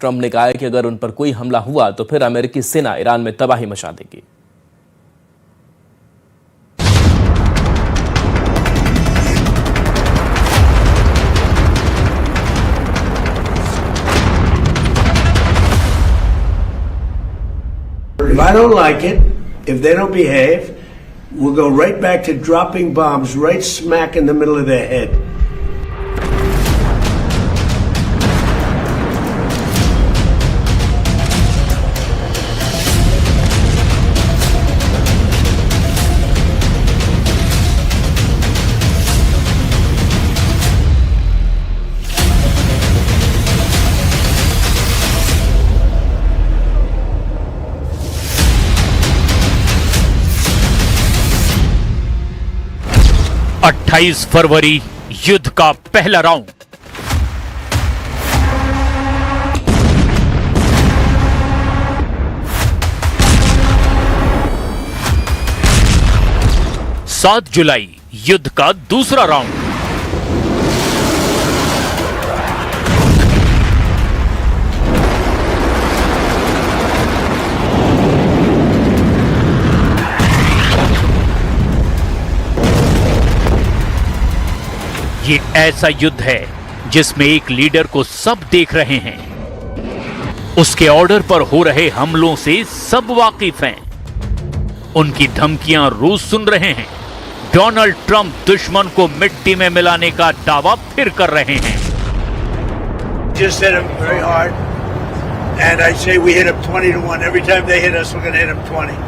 Trump ने कहा है कि अगर उन पर कोई हमला हुआ तो फिर अमेरिकी सेना ईरान में तबाही मचा देगी। If I don't like it, if they don't behave, we'll go right back to dropping bombs right smack in the middle of their head. अट्ठाईस फरवरी युद्ध का पहला राउंड। सात जुलाई युद्ध का दूसरा राउंड। ये ऐसा युद्ध है जिसमें एक लीडर को सब देख रहे हैं, उसके ऑर्डर पर हो रहे हमलों से सब वाकिफ हैं, उनकी धमकियां रूस सुन रहे हैं। डोनाल्ड ट्रंप दुश्मन को मिट्टी में मिलाने का दावा फिर कर रहे हैं। Just hit them very hard, and I say we hit them 20-1. Every time they hit us, we're going to hit them 20.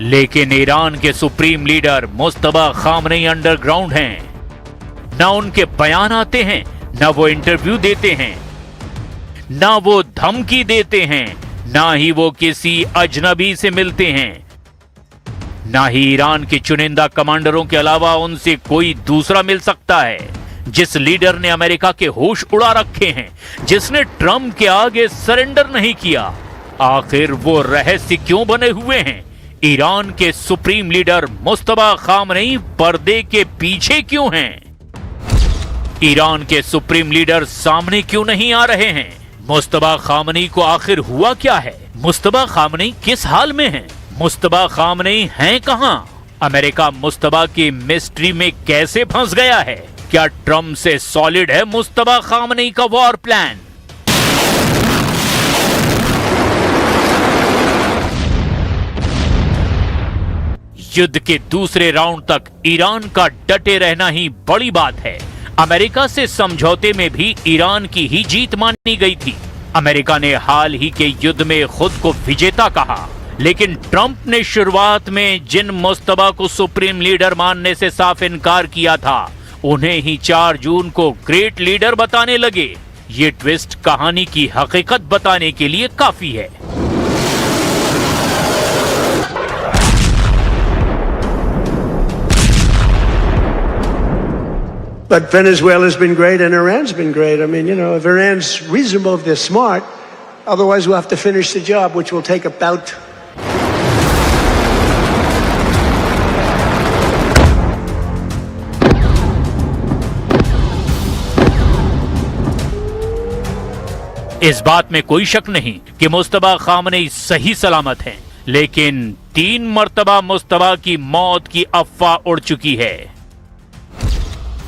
लेकिन ईरान के supreme leader Mustafa Khamenei underground हैं। ना उनके बयान आते हैं, ना वो इंटरव्यू देते हैं, ना वो धमकी देते हैं, ना ही वो किसी अजनबी से मिलते हैं, ना ही ईरान के चुनिंदा कमांडरों के अलावा उनसे कोई दूसरा मिल सकता है। जिस लीडर ने अमेरिका के होश उड़ा रखे हैं, जिसने ट्रंप के आगे सरेंडर नहीं किया, आखिर वो रहस्य क्यों बने हुए हैं? ईरान के सुप्रीम लीडर मुस्तफा खामनेई पर्दे के पीछे क्यों हैं? ईरान के सुप्रीम लीडर सामने क्यों नहीं आ रहे हैं? मुस्तफा खामनेई को आखिर हुआ क्या है? मुस्तफा खामनेई किस हाल में हैं? मुस्तफा खामनेई हैं कहां? अमेरिका मुस्तफा की मिस्ट्री में कैसे फंस गया है? क्या ट्रंप से सॉलिड है मुस्तफा खामनेई का वॉर प्लान? युद्ध के दूसरे राउंड तक ईरान का डटे रहना ही बड़ी बात है। अमेरिका से समझौते में भी ईरान की ही जीत मानी गई थी। अमेरिका ने हाल ही के युद्ध में खुद को विजेता कहा, लेकिन ट्रंप ने शुरुआत में जिन मुस्तफा को सुप्रीम लीडर मानने से साफ इनकार किया था, उन्हें ही 4 जून को ग्रेट लीडर बताने लगे। ये ट्विस्ट कहानी की हकीकत बताने के लिए काफी है। But Venezuela's been great and Iran's been great. I mean, you know, if Iran's reasonable, if they're smart, otherwise we'll have to finish the job, which will take about... इस बात में कोई शक नहीं कि मुस्तफा खामनेई सही सलामत हैं, लेकिन 3 मर्तबा मुस्तफा की मौत की अफवाह उड़ चुकी है।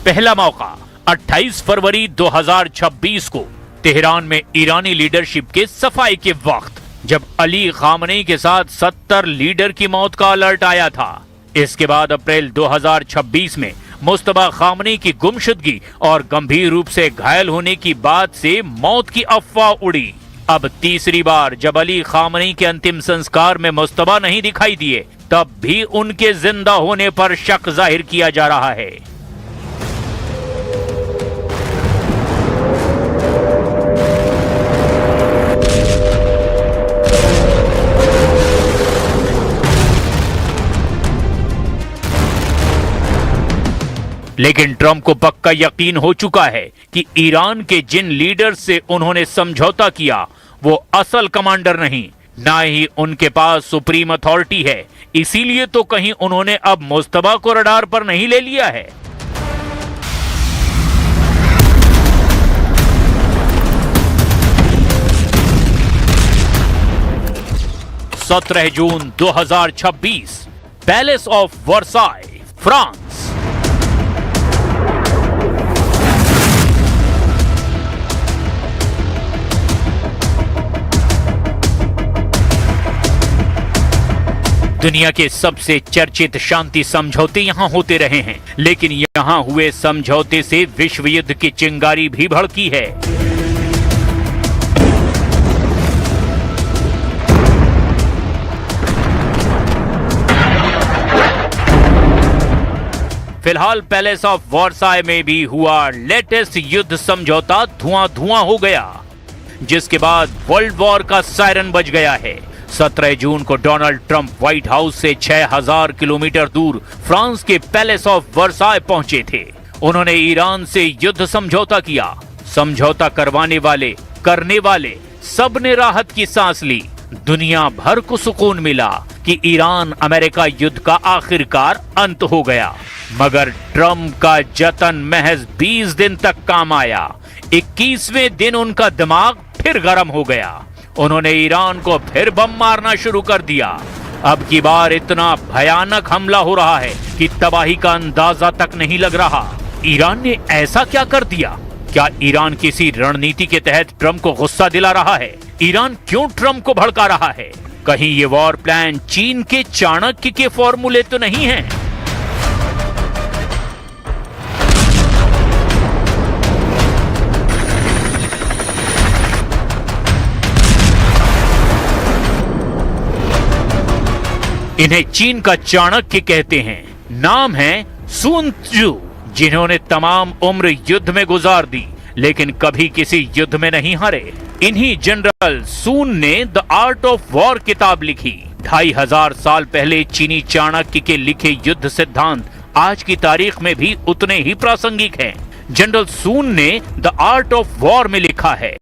पहला मौका 28 फरवरी 2026 को तेहरान में ईरानी लीडरशिप के सफाई के वक्त, जब अली खामनेई के साथ 70 लीडर की मौत का अलर्ट आया था। इसके बाद अप्रैल 2026 में मुस्तफा खामनेई की गुमशुदगी और गंभीर रूप से घायल होने की बात से मौत की अफवाह उड़ी। अब तीसरी बार जब अली खामनेई के अंतिम संस्कार में मुस्तफा नहीं दिखाई दिए, तब भी उनके जिंदा होने पर शक जाहिर किया जा रहा है। लेकिन ट्रंप को पक्का यकीन हो चुका है कि ईरान के जिन लीडर से उन्होंने समझौता किया, वो असल कमांडर नहीं, ना ही उनके पास सुप्रीम अथॉरिटी है, इसीलिए तो कहीं उन्होंने अब मुस्तबा को रडार पर नहीं ले लिया है। सत्रह जून 2026, पैलेस ऑफ वर्साई, फ्रांस। दुनिया के सबसे चर्चित शांति समझौते यहां होते रहे हैं, लेकिन यहां हुए समझौते से विश्व युद्ध की चिंगारी भी भड़की है। फिलहाल पैलेस ऑफ वर्साई में भी हुआ लेटेस्ट युद्ध समझौता धुआं धुआं हो गया, जिसके बाद वर्ल्ड वॉर का सायरन बज गया है। 17 जून को डोनाल्ड ट्रंप व्हाइट हाउस से 6000 किलोमीटर दूर फ्रांस के पैलेस ऑफ वर्साई पहुंचे थे। उन्होंने ईरान से युद्ध समझौता किया। समझौता करने वाले सब ने राहत की सांस ली। दुनिया भर को सुकून मिला कि ईरान अमेरिका युद्ध का आखिरकार अंत हो गया। मगर ट्रंप का जतन महज 20 दिन तक काम आया। 21वें दिन उनका दिमाग फिर गर्म हो गया। उन्होंने ईरान को फिर बम मारना शुरू कर दिया। अब की बार इतना भयानक हमला हो रहा है कि तबाही का अंदाजा तक नहीं लग रहा। ईरान ने ऐसा क्या कर दिया? क्या ईरान किसी रणनीति के तहत ट्रंप को गुस्सा दिला रहा है? ईरान क्यों ट्रंप को भड़का रहा है? कहीं ये वॉर प्लान चीन के चाणक्य के फॉर्मूले तो नहीं है? इन्हें चीन का चाणक्य कहते हैं। नाम है sun tzu, जिन्होंने तमाम उम्र युद्ध में गुजार दी, लेकिन कभी किसी युद्ध में नहीं हारे। इन्हीं जनरल सून ने द आर्ट ऑफ वॉर किताब लिखी। 2500 साल पहले चीनी चाणक्य के लिखे युद्ध सिद्धांत आज की तारीख में भी उतने ही प्रासंगिक हैं। जनरल सून ने द आर्ट ऑफ वॉर में लिखा है,